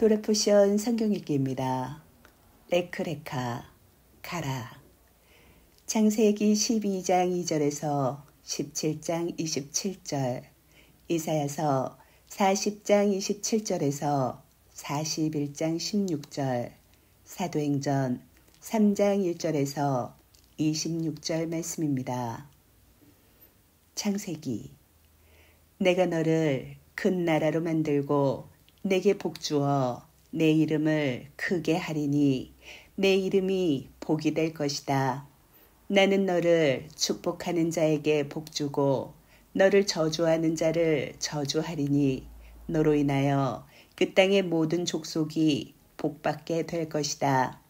도라포션 성경읽기입니다. 레크레카 가라. 창세기 12장 2절에서 17장 27절, 이사야서 40장 27절에서 41장 16절, 사도행전 3장 1절에서 26절 말씀입니다. 창세기. 내가 너를 큰 나라로 만들고 내게 복주어 내 이름을 크게 하리니 내 이름이 복이 될 것이다. 나는 너를 축복하는 자에게 복주고 너를 저주하는 자를 저주하리니 너로 인하여 그 땅의 모든 족속이 복받게 될 것이다.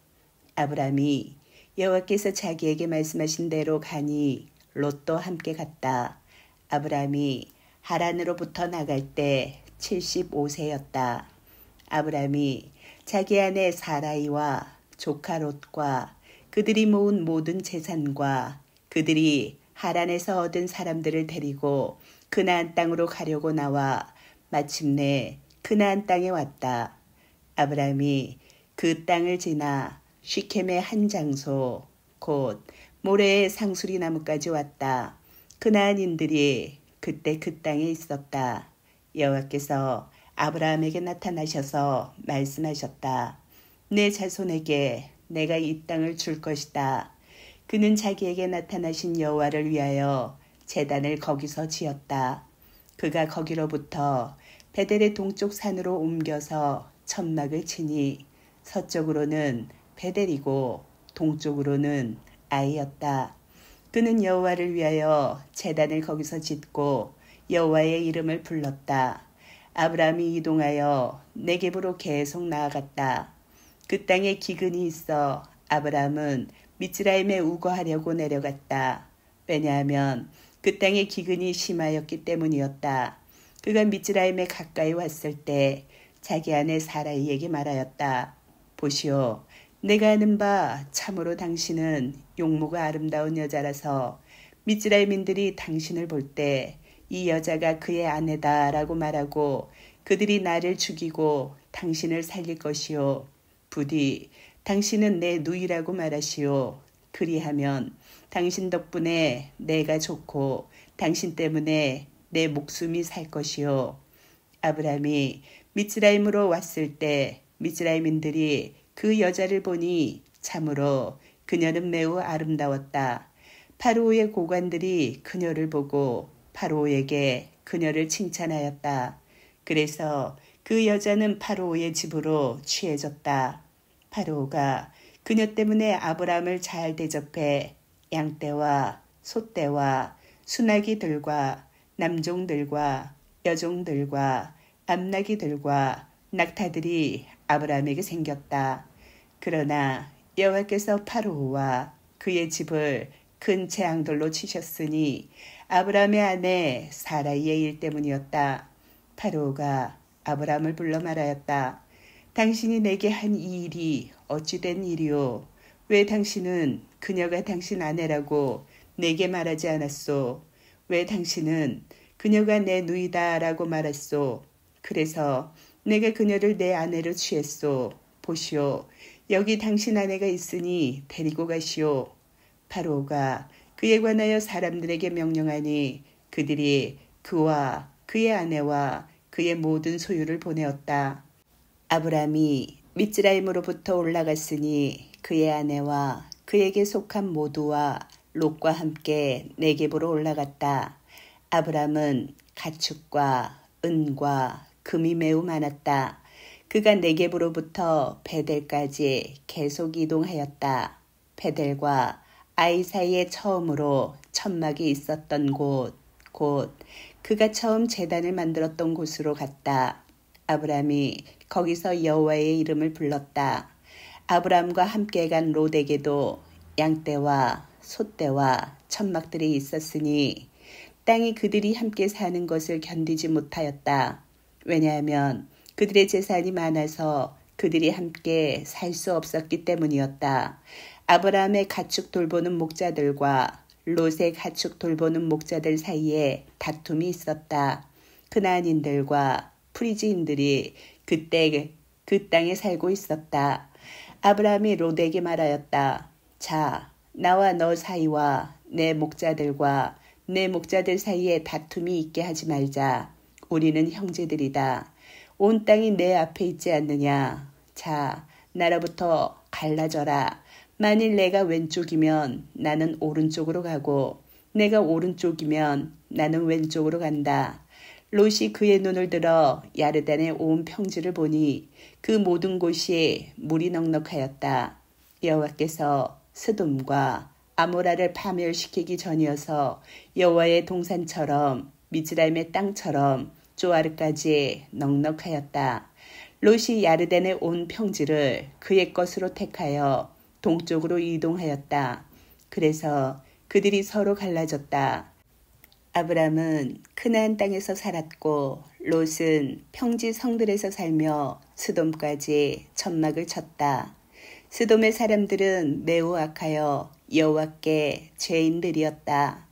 아브람이 여호와께서 자기에게 말씀하신 대로 가니 롯도 함께 갔다. 아브람이 하란으로부터 나갈 때 75세였다. 아브람이 자기 아내 사라이와 조카 롯과 그들이 모은 모든 재산과 그들이 하란에서 얻은 사람들을 데리고 그나안 땅으로 가려고 나와 마침내 그나안 땅에 왔다. 아브람이 그 땅을 지나 시켐의 한 장소 곧 모레의 상수리 나무까지 왔다. 그나안인들이 그때 그 땅에 있었다. 여호와께서 아브라함에게 나타나셔서 말씀하셨다. 내 자손에게 내가 이 땅을 줄 것이다. 그는 자기에게 나타나신 여호와를 위하여 제단을 거기서 지었다. 그가 거기로부터 베델의 동쪽 산으로 옮겨서 천막을 치니 서쪽으로는 베델이고 동쪽으로는 아이였다. 그는 여호와를 위하여 제단을 거기서 짓고 여호와의 이름을 불렀다. 아브라함이 이동하여 네겝으로 계속 나아갔다. 그 땅에 기근이 있어 아브라함은 미스라임에 우거하려고 내려갔다. 왜냐하면 그 땅에 기근이 심하였기 때문이었다. 그가 미스라임에 가까이 왔을 때 자기 아내 사라이에게 말하였다. 보시오, 내가 아는 바 참으로 당신은 용모가 아름다운 여자라서 미스라임인들이 당신을 볼 때 이 여자가 그의 아내다라고 말하고 그들이 나를 죽이고 당신을 살릴 것이요. 부디 당신은 내 누이라고 말하시오. 그리하면 당신 덕분에 내가 좋고 당신 때문에 내 목숨이 살 것이요. 아브라함이 미스라임으로 왔을 때 미스라임인들이 그 여자를 보니 참으로 그녀는 매우 아름다웠다. 파로오의 고관들이 그녀를 보고 파로오에게 그녀를 칭찬하였다. 그래서 그 여자는 파로오의 집으로 취해졌다. 파로오가 그녀 때문에 아브라함을 잘 대접해 양떼와 소떼와 순하기들과 남종들과 여종들과 암나기들과 낙타들이 아브라함에게 생겼다. 그러나 여호와께서 파로오와 그의 집을 큰 재앙들로 치셨으니 아브라함의 아내 사라이의 일 때문이었다. 파로오가 아브라함을 불러 말하였다. 당신이 내게 한 이 일이 어찌 된 일이오? 왜 당신은 그녀가 당신 아내라고 내게 말하지 않았소? 왜 당신은 그녀가 내 누이다라고 말했소? 그래서 내가 그녀를 내 아내로 취했소. 보시오, 여기 당신 아내가 있으니 데리고 가시오. 파로오가 그에 관하여 사람들에게 명령하니 그들이 그와 그의 아내와 그의 모든 소유를 보내었다. 아브라함이 미스라임으로부터 올라갔으니 그의 아내와 그에게 속한 모두와 롯과 함께 네겝으로 올라갔다. 아브라함은 가축과 은과 금이 매우 많았다. 그가 네겝으로부터 베델까지 계속 이동하였다. 베델과 아이 사이에 처음으로 천막이 있었던 곳, 곧 그가 처음 제단을 만들었던 곳으로 갔다. 아브라함이 거기서 여호와의 이름을 불렀다. 아브라함과 함께 간 롯에게도 양떼와 소떼와 천막들이 있었으니 땅이 그들이 함께 사는 것을 견디지 못하였다. 왜냐하면 그들의 재산이 많아서 그들이 함께 살 수 없었기 때문이었다. 아브라함의 가축 돌보는 목자들과 롯의 가축 돌보는 목자들 사이에 다툼이 있었다. 그나안인들과 프리지인들이 그때 그 땅에 살고 있었다. 아브라함이 롯에게 말하였다. 자, 나와 너 사이와 내 목자들과 내 목자들 사이에 다툼이 있게 하지 말자. 우리는 형제들이다. 온 땅이 내 앞에 있지 않느냐. 자, 나로부터 갈라져라. 만일 내가 왼쪽이면 나는 오른쪽으로 가고 내가 오른쪽이면 나는 왼쪽으로 간다. 롯이 그의 눈을 들어 야르단의 온 평지를 보니 그 모든 곳이 물이 넉넉하였다. 여호와께서 스돔과 아모라를 파멸시키기 전이어서 여호와의 동산처럼 미즈라임의 땅처럼 조아르까지 넉넉하였다. 롯이 야르단의 온 평지를 그의 것으로 택하여 동쪽으로 이동하였다. 그래서 그들이 서로 갈라졌다. 아브람은 크나안 땅에서 살았고 롯은 평지 성들에서 살며 스돔까지 천막을 쳤다. 스돔의 사람들은 매우 악하여 여호와께 죄인들이었다.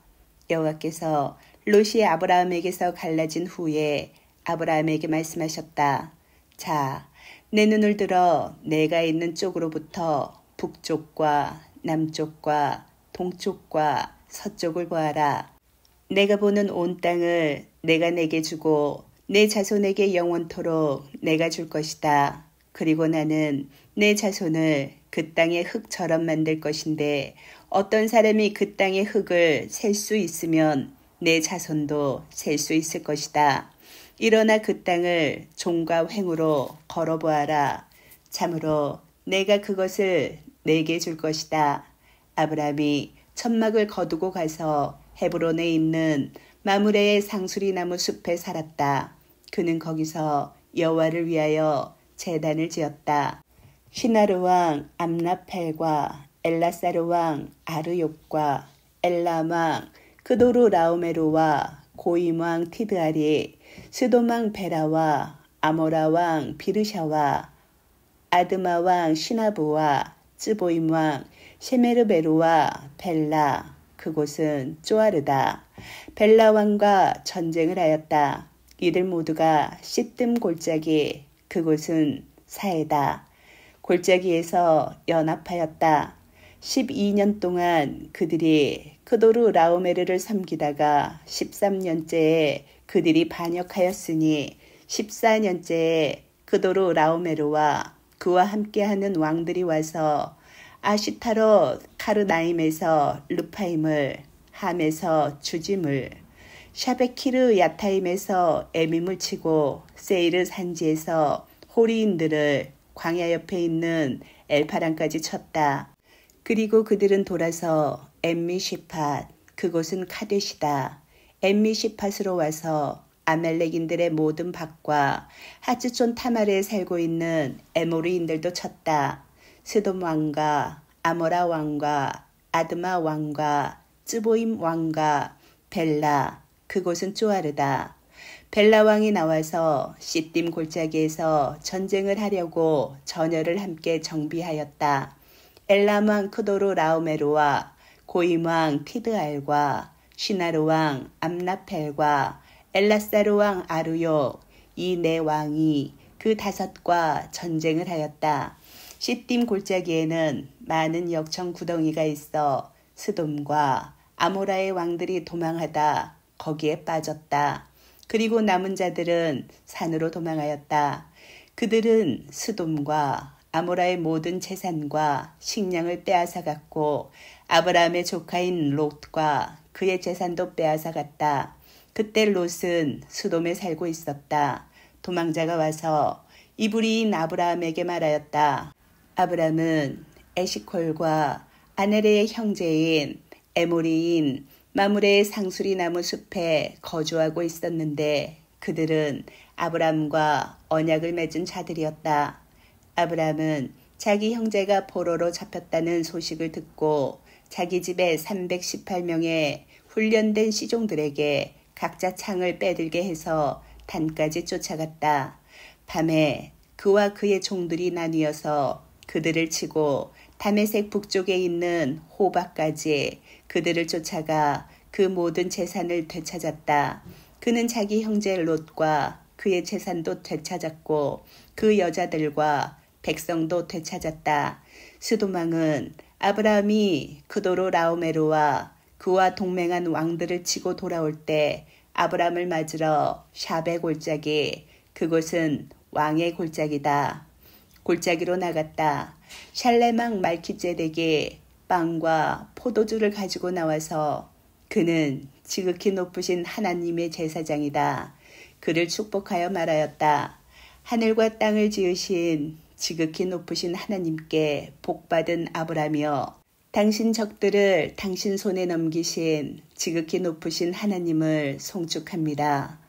여호와께서 롯이 아브라함에게서 갈라진 후에 아브라함에게 말씀하셨다. 자, 내 눈을 들어 내가 있는 쪽으로부터 북쪽과 남쪽과 동쪽과 서쪽을 보아라. 내가 보는 온 땅을 내가 내게 주고 내 자손에게 영원토록 내가 줄 것이다. 그리고 나는 내 자손을 그 땅의 흙처럼 만들 것인데 어떤 사람이 그 땅의 흙을 셀 수 있으면 내 자손도 셀 수 있을 것이다. 일어나 그 땅을 종과 횡으로 걸어보아라. 참으로 내가 그것을 내게 줄 것이다. 아브라함이 천막을 거두고 가서 헤브론에 있는 마므레의 상수리나무 숲에 살았다. 그는 거기서 여호와를 위하여 제단을 지었다. 시나르 왕 암라펠과 엘라사르 왕 아르욕과 엘람 왕 그도르 라오메르와 고임 왕 티드알이 스돔 왕 베라와 아모라 왕 비르샤와 아드마 왕 시나브와 쯔보임 왕 셰메르베르와 벨라 그곳은 쪼아르다. 벨라 왕과 전쟁을 하였다. 이들 모두가 시뜸 골짜기 그곳은 사에다. 골짜기에서 연합하였다. 12년 동안 그들이 크도르 라오메르를 섬기다가 13년째에 그들이 반역하였으니 14년째에 크도르 라오메르와 그와 함께하는 왕들이 와서 아시타롯 카르나임에서 르파임을, 함에서 주짐을, 샤베키르 야타임에서 에밈을 치고 세이르 산지에서 호리인들을 광야 옆에 있는 엘파란까지 쳤다. 그리고 그들은 돌아서 엠미시팟, 그곳은 카데시다. 엠미시팟으로 와서 아멜렉인들의 모든 밭과 하츠촌 타말에 살고 있는 에모리인들도 쳤다. 스돔 왕과 아모라 왕과 아드마 왕과 쯔보임 왕과 벨라, 그곳은 쪼아르다. 벨라 왕이 나와서 시딤 골짜기에서 전쟁을 하려고 전열을 함께 정비하였다. 엘람 왕 크도르 라오메르와 고임 왕 티드알과 시나르 왕 암라펠과 엘라사르 왕 아르욕 이 네 왕이 그 다섯과 전쟁을 하였다. 시딤 골짜기에는 많은 역청 구덩이가 있어 스돔과 아모라의 왕들이 도망하다 거기에 빠졌다. 그리고 남은 자들은 산으로 도망하였다. 그들은 스돔과 아모라의 모든 재산과 식량을 빼앗아갔고 아브라함의 조카인 롯과 그의 재산도 빼앗아갔다. 그때 롯은 스돔에 살고 있었다. 도망자가 와서 이브리인 아브라함에게 말하였다. 아브라함은 에시콜과 아네레의 형제인 에모리인 마므레의 상수리 나무 숲에 거주하고 있었는데 그들은 아브라함과 언약을 맺은 자들이었다. 아브라함은 자기 형제가 포로로 잡혔다는 소식을 듣고 자기 집에 318명의 훈련된 시종들에게 각자 창을 빼들게 해서 단까지 쫓아갔다. 밤에 그와 그의 종들이 나뉘어서 그들을 치고 다메섹 북쪽에 있는 호바까지 그들을 쫓아가 그 모든 재산을 되찾았다. 그는 자기 형제 롯과 그의 재산도 되찾았고 그 여자들과 백성도 되찾았다. 스돔 왕은 아브라함이 그도로 라오메르와 그와 동맹한 왕들을 치고 돌아올 때 아브라함을 맞으러 샤베 골짜기, 그곳은 왕의 골짜기다. 골짜기로 나갔다. 샬레망 말키ጼ덱이 빵과 포도주를 가지고 나와서 그는 지극히 높으신 하나님의 제사장이다. 그를 축복하여 말하였다. 하늘과 땅을 지으신 지극히 높으신 하나님께 복받은 아브라함이여, 당신 적들을 당신 손에 넘기신 지극히 높으신 하나님을 송축합니다.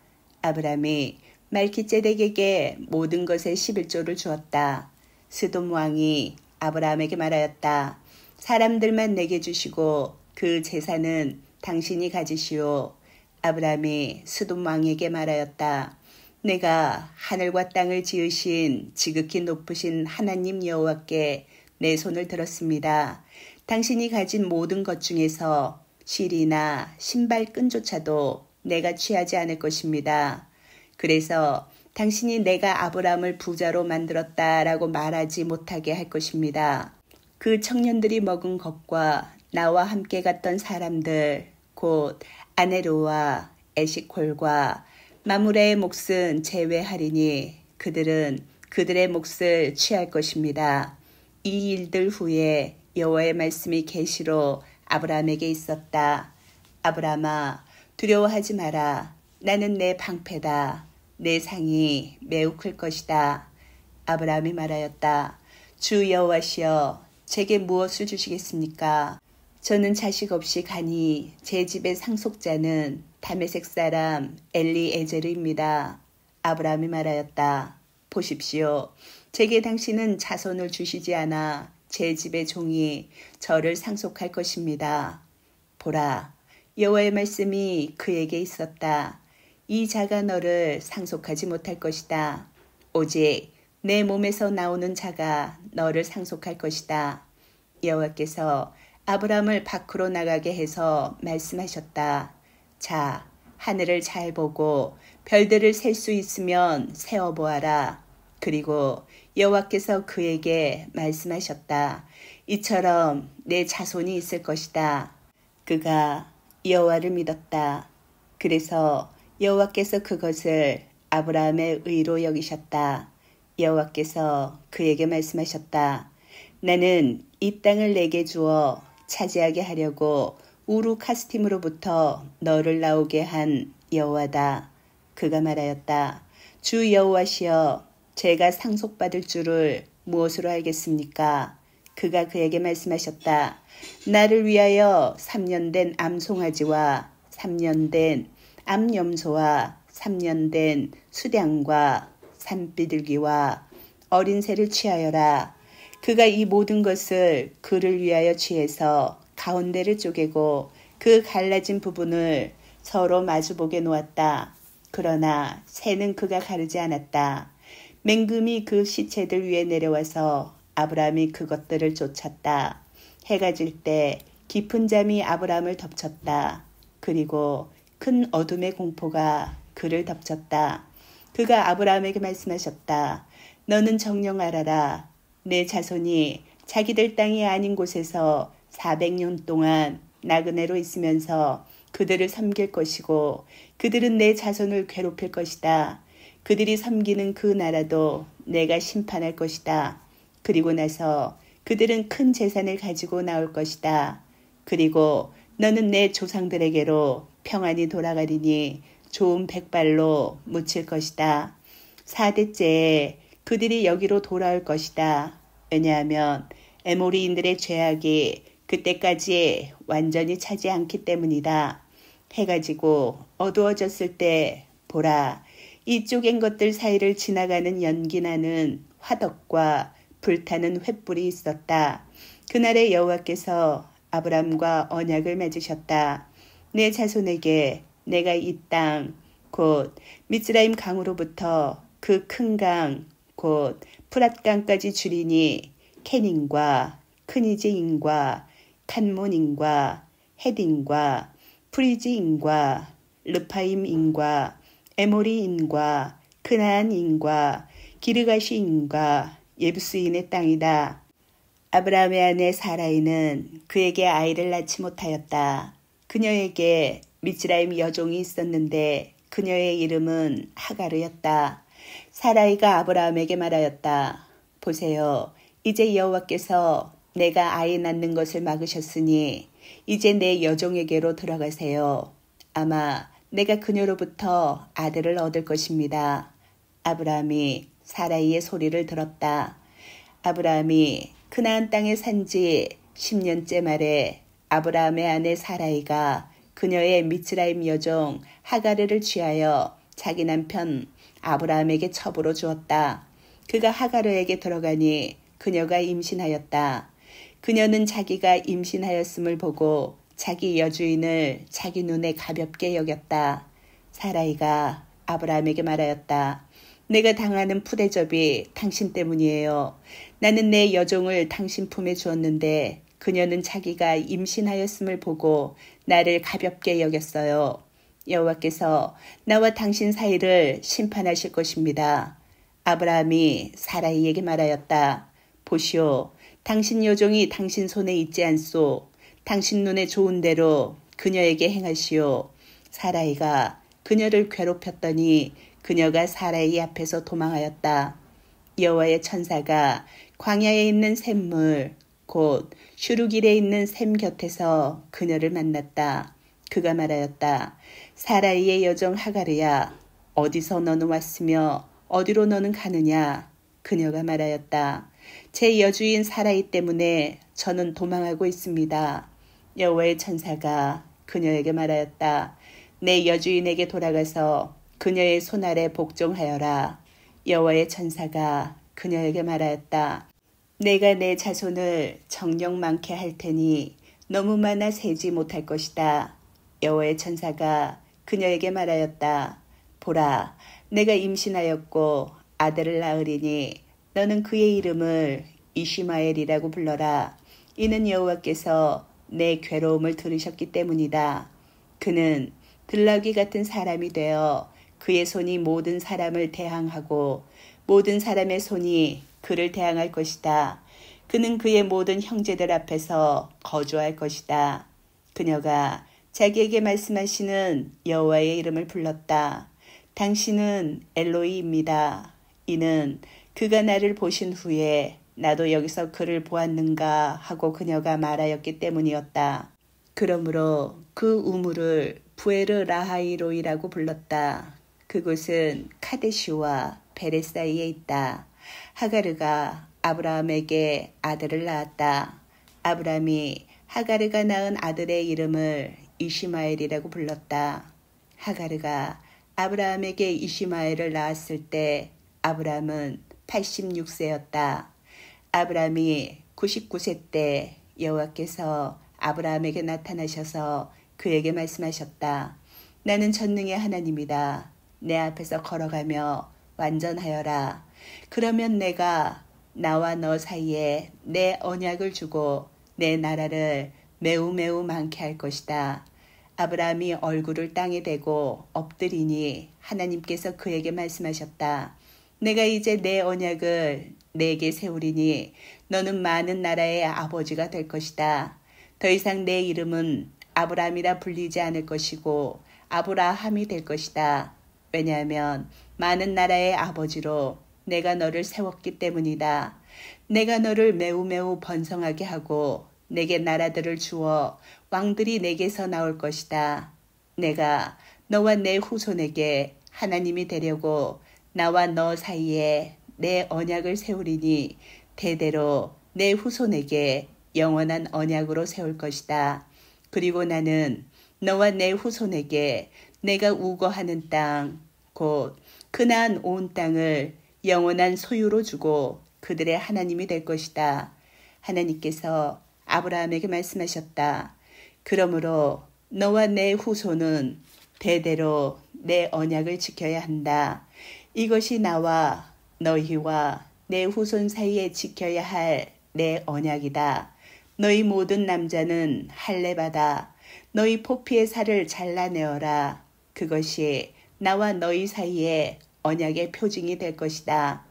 아브라함이 말키ጼ덱에게 모든 것의 11조를 주었다. 스돔 왕이 아브라함에게 말하였다. 사람들만 내게 주시고 그 재산은 당신이 가지시오. 아브라함이 스돔 왕에게 말하였다. 내가 하늘과 땅을 지으신 지극히 높으신 하나님 여호와께 내 손을 들었습니다. 당신이 가진 모든 것 중에서 실이나 신발 끈조차도 내가 취하지 않을 것입니다. 그래서 당신이 내가 아브라함을 부자로 만들었다라고 말하지 못하게 할 것입니다. 그 청년들이 먹은 것과 나와 함께 갔던 사람들, 곧 아네르와 에시콜과 마므레의 몫은 제외하리니 그들은 그들의 몫을 취할 것입니다. 이 일들 후에 여호와의 말씀이 계시로 아브라함에게 있었다. 아브라함아, 두려워하지 마라. 나는 내 방패다. 내 상이 매우 클 것이다. 아브라함이 말하였다. 주 여호와시여, 제게 무엇을 주시겠습니까? 저는 자식 없이 가니 제 집의 상속자는 다메섹 사람 엘리에제르입니다. 아브라함이 말하였다. 보십시오. 제게 당신은 자손을 주시지 않아 제 집의 종이 저를 상속할 것입니다. 보라, 여호와의 말씀이 그에게 있었다. 이 자가 너를 상속하지 못할 것이다. 오직 내 몸에서 나오는 자가 너를 상속할 것이다. 여호와께서 아브라함을 밖으로 나가게 해서 말씀하셨다. 자, 하늘을 잘 보고 별들을 셀 수 있으면 세어보아라. 그리고 여호와께서 그에게 말씀하셨다. 이처럼 내 자손이 있을 것이다. 그가 여호와를 믿었다. 그래서 여호와께서 그것을 아브라함의 의로 여기셨다. 여호와께서 그에게 말씀하셨다. 나는 이 땅을 내게 주어 차지하게 하려고 우루 카스팀으로부터 너를 나오게 한 여호와다. 그가 말하였다. 주 여호와시여, 제가 상속받을 줄을 무엇으로 알겠습니까? 그가 그에게 말씀하셨다. 나를 위하여 3년 된 암송아지와 3년 된 암염소와 3년 된 수량과 산비둘기와 어린 새를 취하여라. 그가 이 모든 것을 그를 위하여 취해서 가운데를 쪼개고 그 갈라진 부분을 서로 마주보게 놓았다. 그러나 새는 그가 가르지 않았다. 맹금이 그 시체들 위에 내려와서 아브라함이 그것들을 쫓았다. 해가 질 때 깊은 잠이 아브라함을 덮쳤다. 그리고 큰 어둠의 공포가 그를 덮쳤다. 그가 아브라함에게 말씀하셨다. 너는 정녕 알아라. 내 자손이 자기들 땅이 아닌 곳에서 400년 동안 나그네로 있으면서 그들을 섬길 것이고 그들은 내 자손을 괴롭힐 것이다. 그들이 섬기는 그 나라도 내가 심판할 것이다. 그리고 나서 그들은 큰 재산을 가지고 나올 것이다. 그리고 너는 내 조상들에게로 평안히 돌아가리니 좋은 백발로 묻힐 것이다. 4대째에 그들이 여기로 돌아올 것이다. 왜냐하면 에모리인들의 죄악이 그때까지 완전히 차지 않기 때문이다. 해가 지고 어두워졌을 때 보라, 이 쪼갠 것들 사이를 지나가는 연기나는 화덕과 불타는 횃불이 있었다. 그날에 여호와께서 아브람과 언약을 맺으셨다. 내 자손에게 내가 이 땅, 곧 미스라임 강으로부터 그 큰 강, 곧 프랏강까지 주리니 케닌과 크니즈인과 칸몬인과 헤딘과 프리지인과 르파임인과 에모리인과 크나안인과 기르가시인과 예부스인의 땅이다. 아브라함의 아내 사라이는 그에게 아이를 낳지 못하였다. 그녀에게 미즈라임 여종이 있었는데 그녀의 이름은 하가르였다. 사라이가 아브라함에게 말하였다. 보세요. 이제 여호와께서 내가 아이 낳는 것을 막으셨으니 이제 내 여종에게로 들어가세요. 아마 내가 그녀로부터 아들을 얻을 것입니다. 아브라함이 사라이의 소리를 들었다. 아브라함이 크나안 땅에 산 지 10년째 말에 아브라함의 아내 사라이가 그녀의 미츠라임 여종 하가르를 취하여 자기 남편 아브라함에게 첩으로 주었다. 그가 하가르에게 들어가니 그녀가 임신하였다. 그녀는 자기가 임신하였음을 보고 자기 여주인을 자기 눈에 가볍게 여겼다. 사라이가 아브라함에게 말하였다. 내가 당하는 푸대접이 당신 때문이에요. 나는 내 여종을 당신 품에 주었는데 그녀는 자기가 임신하였음을 보고 나를 가볍게 여겼어요. 여호와께서 나와 당신 사이를 심판하실 것입니다. 아브라함이 사라이에게 말하였다. 보시오, 당신 여종이 당신 손에 있지 않소. 당신 눈에 좋은 대로 그녀에게 행하시오. 사라이가 그녀를 괴롭혔더니 그녀가 사라이 앞에서 도망하였다. 여호와의 천사가 광야에 있는 샘물 곧 슈루길에 있는 샘 곁에서 그녀를 만났다. 그가 말하였다. 사라이의 여종 하가르야, 어디서 너는 왔으며 어디로 너는 가느냐? 그녀가 말하였다. 제 여주인 사라이 때문에 저는 도망하고 있습니다. 여호와의 천사가 그녀에게 말하였다. 내 여주인에게 돌아가서 그녀의 손 아래 복종하여라. 여호와의 천사가 그녀에게 말하였다. 내가 내 자손을 정령 많게 할 테니 너무 많아 세지 못할 것이다. 여호와의 천사가 그녀에게 말하였다. 보라, 내가 임신하였고 아들을 낳으리니 너는 그의 이름을 이시마엘이라고 불러라. 이는 여호와께서 내 괴로움을 들으셨기 때문이다. 그는 들나귀 같은 사람이 되어 그의 손이 모든 사람을 대항하고 모든 사람의 손이 그를 대항할 것이다. 그는 그의 모든 형제들 앞에서 거주할 것이다. 그녀가 자기에게 말씀하시는 여호와의 이름을 불렀다. 당신은 엘로이입니다. 이는 그가 나를 보신 후에 나도 여기서 그를 보았는가 하고 그녀가 말하였기 때문이었다. 그러므로 그 우물을 부에르 라하이로이라고 불렀다. 그곳은 카데시와 베레 사이에 있다. 하가르가 아브라함에게 아들을 낳았다. 아브라함이 하가르가 낳은 아들의 이름을 이시마엘이라고 불렀다. 하가르가 아브라함에게 이시마엘을 낳았을 때 아브라함은 86세였다. 아브라함이 99세 때 여호와께서 아브라함에게 나타나셔서 그에게 말씀하셨다. 나는 전능의 하나님이다. 내 앞에서 걸어가며 완전하여라. 그러면 내가 나와 너 사이에 내 언약을 주고 내 나라를 매우 매우 많게 할 것이다. 아브라함이 얼굴을 땅에 대고 엎드리니 하나님께서 그에게 말씀하셨다. 내가 이제 내 언약을 내게 세우리니 너는 많은 나라의 아버지가 될 것이다. 더 이상 내 이름은 아브라함이라 불리지 않을 것이고 아브라함이 될 것이다. 왜냐하면 많은 나라의 아버지로 내가 너를 세웠기 때문이다. 내가 너를 매우 매우 번성하게 하고 내게 나라들을 주어 왕들이 내게서 나올 것이다. 내가 너와 내 후손에게 하나님이 되려고 나와 너 사이에 내 언약을 세우리니 대대로 내 후손에게 영원한 언약으로 세울 것이다. 그리고 나는 너와 내 후손에게 내가 우거하는 땅, 곧 크나안 온 땅을 영원한 소유로 주고 그들의 하나님이 될 것이다. 하나님께서 아브라함에게 말씀하셨다. 그러므로 너와 내 후손은 대대로 내 언약을 지켜야 한다. 이것이 나와 너희와 내 후손 사이에 지켜야 할 내 언약이다. 너희 모든 남자는 할례받아 너희 포피의 살을 잘라내어라. 그것이 나와 너희 사이에 언약의 표징이 될 것이다.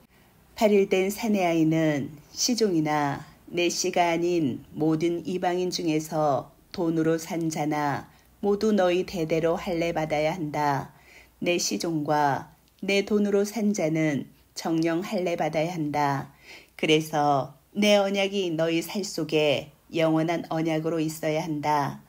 8일 된 사내 아이는 시종이나 내 씨가 아닌 모든 이방인 중에서 돈으로 산 자나 모두 너희 대대로 할례 받아야 한다. 내 시종과 내 돈으로 산 자는 정령 할례 받아야 한다. 그래서 내 언약이 너희 살 속에 영원한 언약으로 있어야 한다.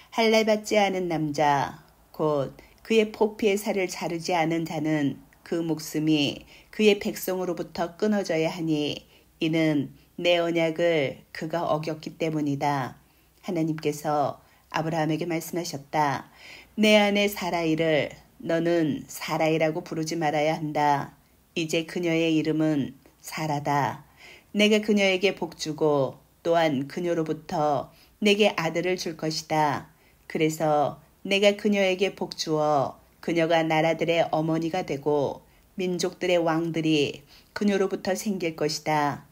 할례 받지 않은 남자 곧 그의 포피의 살을 자르지 않은 자는 그 목숨이 그의 백성으로부터 끊어져야 하니 이는 내 언약을 그가 어겼기 때문이다. 하나님께서 아브라함에게 말씀하셨다. 내 아내 사라이를 너는 사라이라고 부르지 말아야 한다. 이제 그녀의 이름은 사라다. 내가 그녀에게 복주고 또한 그녀로부터 내게 아들을 줄 것이다. 그래서 내가 그녀에게 복주어 그녀가 나라들의 어머니가 되고 민족들의 왕들이 그녀로부터 생길 것이다.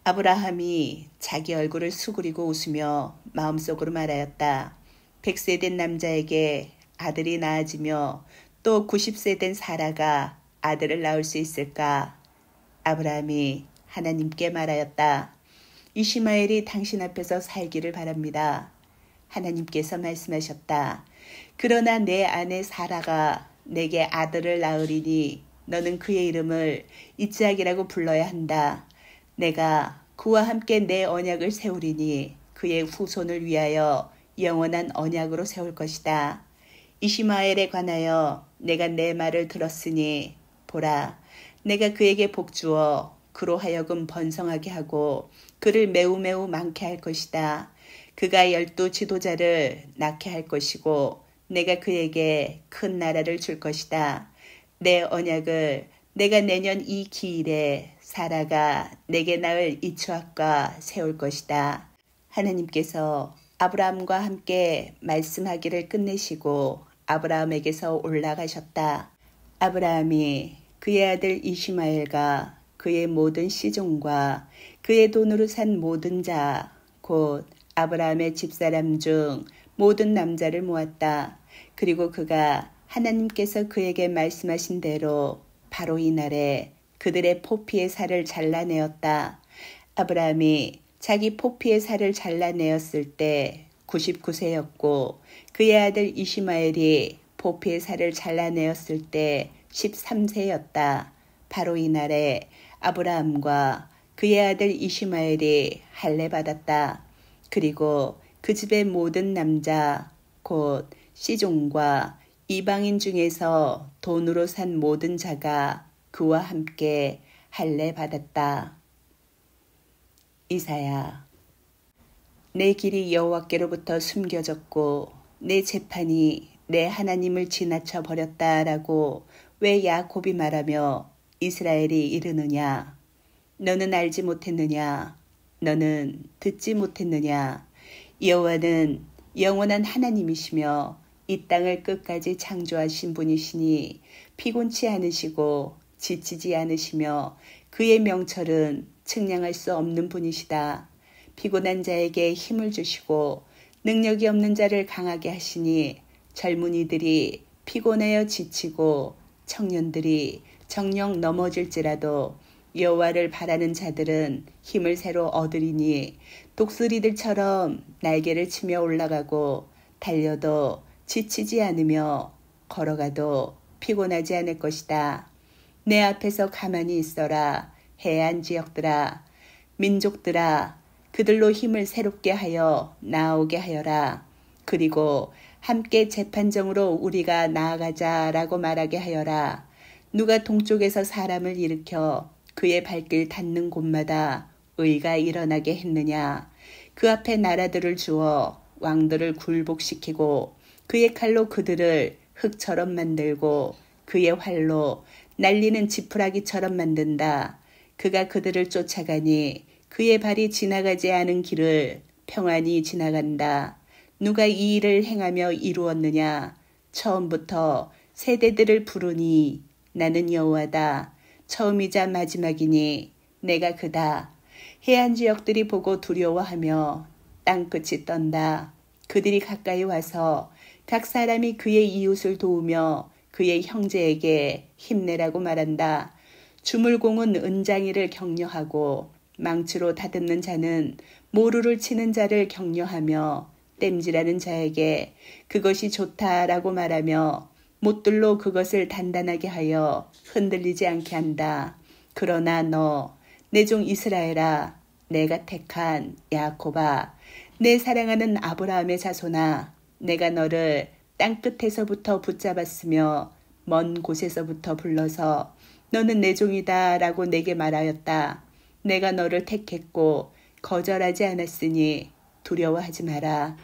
아브라함이 자기 얼굴을 수그리고 웃으며 마음속으로 말하였다. 100세 된 남자에게 아들이 낳아지며 또 90세 된 사라가 아들을 낳을 수 있을까? 아브라함이 하나님께 말하였다. 이시마엘이 당신 앞에서 살기를 바랍니다. 하나님께서 말씀하셨다. 그러나 내 아내 사라가 내게 아들을 낳으리니 너는 그의 이름을 이스락이라고 불러야 한다. 내가 그와 함께 내 언약을 세우리니 그의 후손을 위하여 영원한 언약으로 세울 것이다. 이시마엘에 관하여 내가 내 말을 들었으니 보라, 내가 그에게 복주어 그로 하여금 번성하게 하고 그를 매우 많게 할 것이다. 그가 12 지도자를 낳게 할 것이고 내가 그에게 큰 나라를 줄 것이다. 내 언약을 내가 내년 이 기일에 사라가 내게 낳을 이츠학과 세울 것이다. 하나님께서 아브라함과 함께 말씀하기를 끝내시고 아브라함에게서 올라가셨다. 아브라함이 그의 아들 이시마엘과 그의 모든 시종과 그의 돈으로 산 모든 자, 곧 아브라함의 집사람 중 모든 남자를 모았다. 그리고 그가 하나님께서 그에게 말씀하신 대로 바로 이날에 그들의 포피의 살을 잘라내었다. 아브라함이 자기 포피의 살을 잘라내었을 때 99세였고 그의 아들 이시마엘이 포피의 살을 잘라내었을 때 13세였다. 바로 이날에 아브라함과 그의 아들 이시마엘이 할례 받았다. 그리고 그 집의 모든 남자 곧 시종과 이방인 중에서 돈으로 산 모든 자가 그와 함께 할례 받았다. 이사야. 내 길이 여호와께로부터 숨겨졌고 내 재판이 내 하나님을 지나쳐 버렸다라고 왜 야곱이 말하며 이스라엘이 이르느냐? 너는 알지 못했느냐? 너는 듣지 못했느냐? 여호와는 영원한 하나님이시며 이 땅을 끝까지 창조하신 분이시니 피곤치 않으시고 지치지 않으시며 그의 명철은 측량할 수 없는 분이시다. 피곤한 자에게 힘을 주시고 능력이 없는 자를 강하게 하시니 젊은이들이 피곤하여 지치고 청년들이 정녕 넘어질지라도 여호와를 바라는 자들은 힘을 새로 얻으리니 독수리들처럼 날개를 치며 올라가고 달려도 지치지 않으며 걸어가도 피곤하지 않을 것이다. 내 앞에서 가만히 있어라. 해안 지역들아, 민족들아, 그들로 힘을 새롭게 하여 나오게 하여라. 그리고 함께 재판정으로 우리가 나아가자라고 말하게 하여라. 누가 동쪽에서 사람을 일으켜 그의 발길 닿는 곳마다 의가 일어나게 했느냐. 그 앞에 나라들을 주어 왕들을 굴복시키고 그의 칼로 그들을 흙처럼 만들고 그의 활로 날리는 지푸라기처럼 만든다. 그가 그들을 쫓아가니 그의 발이 지나가지 않은 길을 평안히 지나간다. 누가 이 일을 행하며 이루었느냐. 처음부터 세대들을 부르니 나는 여호와다. 처음이자 마지막이니 내가 그다. 해안 지역들이 보고 두려워하며 땅끝이 떤다. 그들이 가까이 와서 각 사람이 그의 이웃을 도우며 그의 형제에게 힘내라고 말한다. 주물공은 은장이를 격려하고 망치로 다듬는 자는 모루를 치는 자를 격려하며 땜질하는 자에게 그것이 좋다라고 말하며 못들로 그것을 단단하게 하여 흔들리지 않게 한다. 그러나 너, 내 종 이스라엘아, 내가 택한 야곱아, 내 사랑하는 아브라함의 자손아, 내가 너를 땅끝에서부터 붙잡았으며 먼 곳에서부터 불러서 너는 내 종이다 라고 내게 말하였다. 내가 너를 택했고 거절하지 않았으니 두려워하지 마라.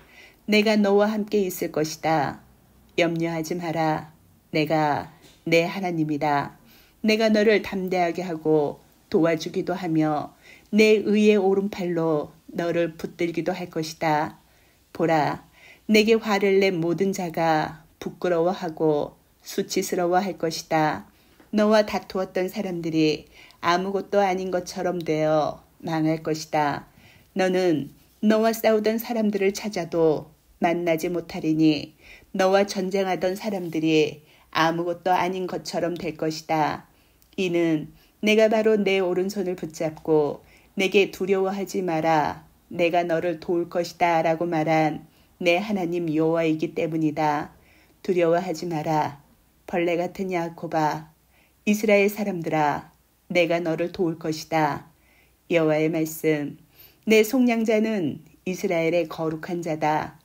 내가 너와 함께 있을 것이다. 염려하지 마라. 내가 내 하나님이다. 내가 너를 담대하게 하고 도와주기도 하며 내 의의 오른팔로 너를 붙들기도 할 것이다. 보라, 내게 화를 낸 모든 자가 부끄러워하고 수치스러워할 것이다. 너와 다투었던 사람들이 아무것도 아닌 것처럼 되어 망할 것이다. 너는 너와 싸우던 사람들을 찾아도 만나지 못하리니 너와 전쟁하던 사람들이 아무것도 아닌 것처럼 될 것이다. 이는 내가 바로 내 오른손을 붙잡고 내게 두려워하지 마라. 내가 너를 도울 것이다 라고 말한 내 하나님 여호와이기 때문이다. 두려워하지 마라. 벌레 같은 야곱아, 이스라엘 사람들아, 내가 너를 도울 것이다. 여호와의 말씀. 내 속량자는 이스라엘의 거룩한 자다.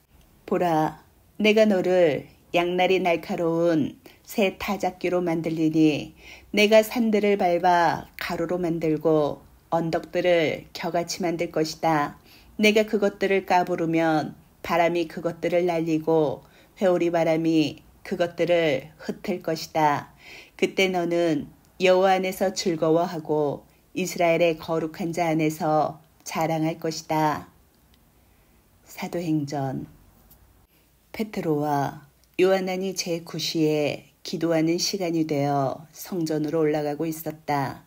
보라, 내가 너를 양날이 날카로운 새 타작기로 만들리니 내가 산들을 밟아 가루로 만들고 언덕들을 겨같이 만들 것이다. 내가 그것들을 까부르면 바람이 그것들을 날리고 회오리 바람이 그것들을 흩을 것이다. 그때 너는 여호와 안에서 즐거워하고 이스라엘의 거룩한 자 안에서 자랑할 것이다. 사도행전. 베드로와 요한안이 제9시에 기도하는 시간이 되어 성전으로 올라가고 있었다.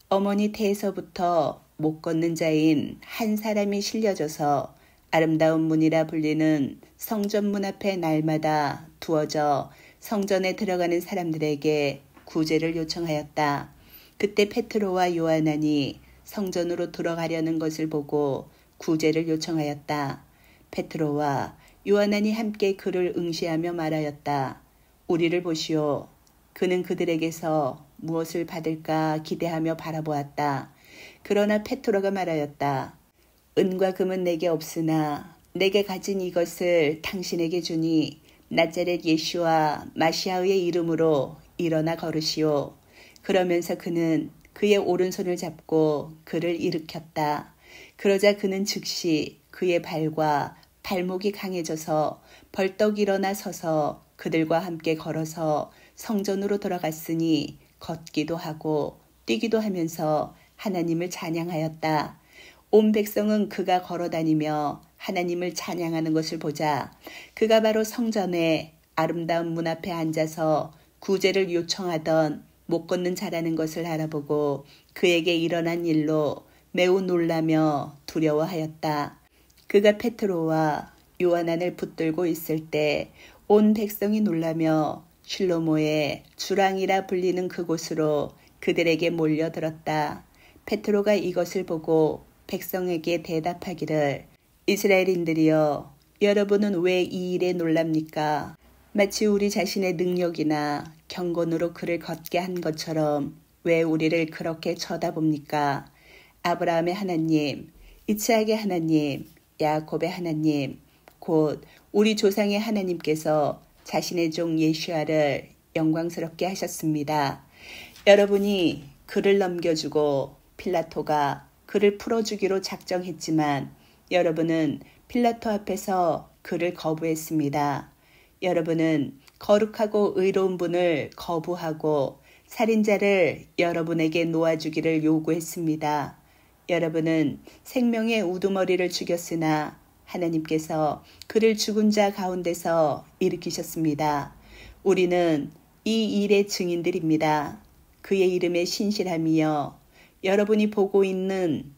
어머니 태에서부터 못 걷는 자인 한 사람이 실려져서 아름다운 문이라 불리는 성전 문 앞에 날마다 두어져 성전에 들어가는 사람들에게 구제를 요청하였다. 그때 베드로와 요한안이 성전으로 들어가려는 것을 보고 구제를 요청하였다. 베드로와 요한안이 함께 그를 응시하며 말하였다. 우리를 보시오. 그는 그들에게서 무엇을 받을까 기대하며 바라보았다. 그러나 베드로가 말하였다. 은과 금은 내게 없으나 내게 가진 이것을 당신에게 주니 나자렛 예수와 마시아의 이름으로 일어나 걸으시오. 그러면서 그는 그의 오른손을 잡고 그를 일으켰다. 그러자 그는 즉시 그의 발과 발목이 강해져서 벌떡 일어나 서서 그들과 함께 걸어서 성전으로 들어갔으니 걷기도 하고 뛰기도 하면서 하나님을 찬양하였다. 온 백성은 그가 걸어다니며 하나님을 찬양하는 것을 보자 그가 바로 성전의 아름다운 문 앞에 앉아서 구제를 요청하던 못 걷는 자라는 것을 알아보고 그에게 일어난 일로 매우 놀라며 두려워하였다. 그가 베드로와 요한안을 붙들고 있을 때 온 백성이 놀라며 실로모의 주랑이라 불리는 그곳으로 그들에게 몰려들었다. 베드로가 이것을 보고 백성에게 대답하기를 이스라엘인들이여 여러분은 왜 이 일에 놀랍니까? 마치 우리 자신의 능력이나 경건으로 그를 걷게 한 것처럼 왜 우리를 그렇게 쳐다봅니까? 아브라함의 하나님, 이스하악의 하나님, 야곱의 하나님, 곧 우리 조상의 하나님께서 자신의 종 예수아를 영광스럽게 하셨습니다. 여러분이 그를 넘겨주고 필라토가 그를 풀어주기로 작정했지만 여러분은 필라토 앞에서 그를 거부했습니다. 여러분은 거룩하고 의로운 분을 거부하고 살인자를 여러분에게 놓아주기를 요구했습니다. 여러분은 생명의 우두머리를 죽였으나 하나님께서 그를 죽은 자 가운데서 일으키셨습니다. 우리는 이 일의 증인들입니다. 그의 이름에 신실함이여 여러분이 보고 있는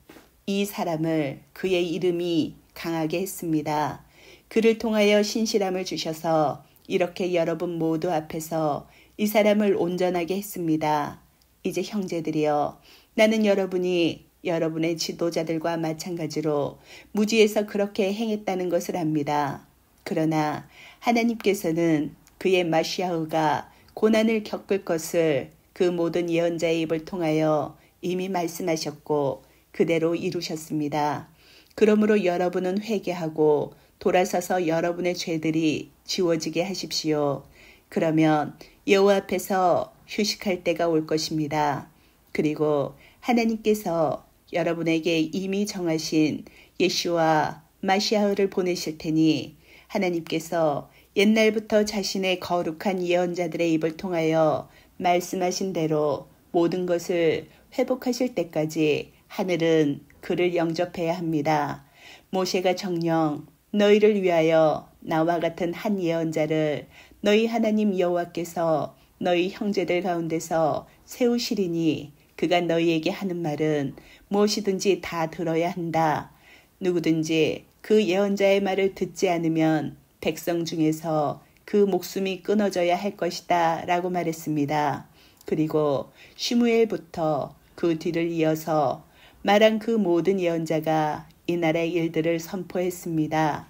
이 사람을 그의 이름이 강하게 했습니다. 그를 통하여 신실함을 주셔서 이렇게 여러분 모두 앞에서 이 사람을 온전하게 했습니다. 이제 형제들이여, 나는 여러분이 여러분의 지도자들과 마찬가지로 무지에서 그렇게 행했다는 것을 압니다. 그러나 하나님께서는 그의 마시아흐가 고난을 겪을 것을 그 모든 예언자의 입을 통하여 이미 말씀하셨고 그대로 이루셨습니다. 그러므로 여러분은 회개하고 돌아서서 여러분의 죄들이 지워지게 하십시오. 그러면 여호와 앞에서 휴식할 때가 올 것입니다. 그리고 하나님께서 여러분에게 이미 정하신 예수와 마시아흐를 보내실 테니 하나님께서 옛날부터 자신의 거룩한 예언자들의 입을 통하여 말씀하신 대로 모든 것을 회복하실 때까지 하늘은 그를 영접해야 합니다. 모세가 정녕 너희를 위하여 나와 같은 한 예언자를 너희 하나님 여호와께서 너희 형제들 가운데서 세우시리니 그가 너희에게 하는 말은 무엇이든지 다 들어야 한다. 누구든지 그 예언자의 말을 듣지 않으면 백성 중에서 그 목숨이 끊어져야 할 것이다 라고 말했습니다. 그리고 시므엘부터 그 뒤를 이어서 말한 그 모든 예언자가 이 나라의 일들을 선포했습니다.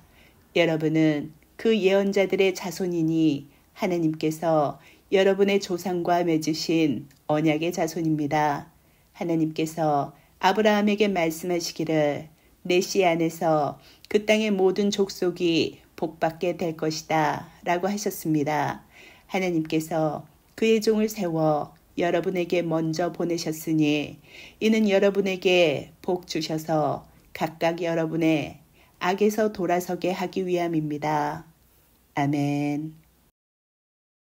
여러분은 그 예언자들의 자손이니 하나님께서 여러분의 조상과 맺으신 언약의 자손입니다. 하나님께서 아브라함에게 말씀하시기를 내 씨 안에서 그 땅의 모든 족속이 복받게 될 것이다 라고 하셨습니다. 하나님께서 그의 종을 세워 여러분에게 먼저 보내셨으니 이는 여러분에게 복 주셔서 각각 여러분의 악에서 돌아서게 하기 위함입니다. 아멘.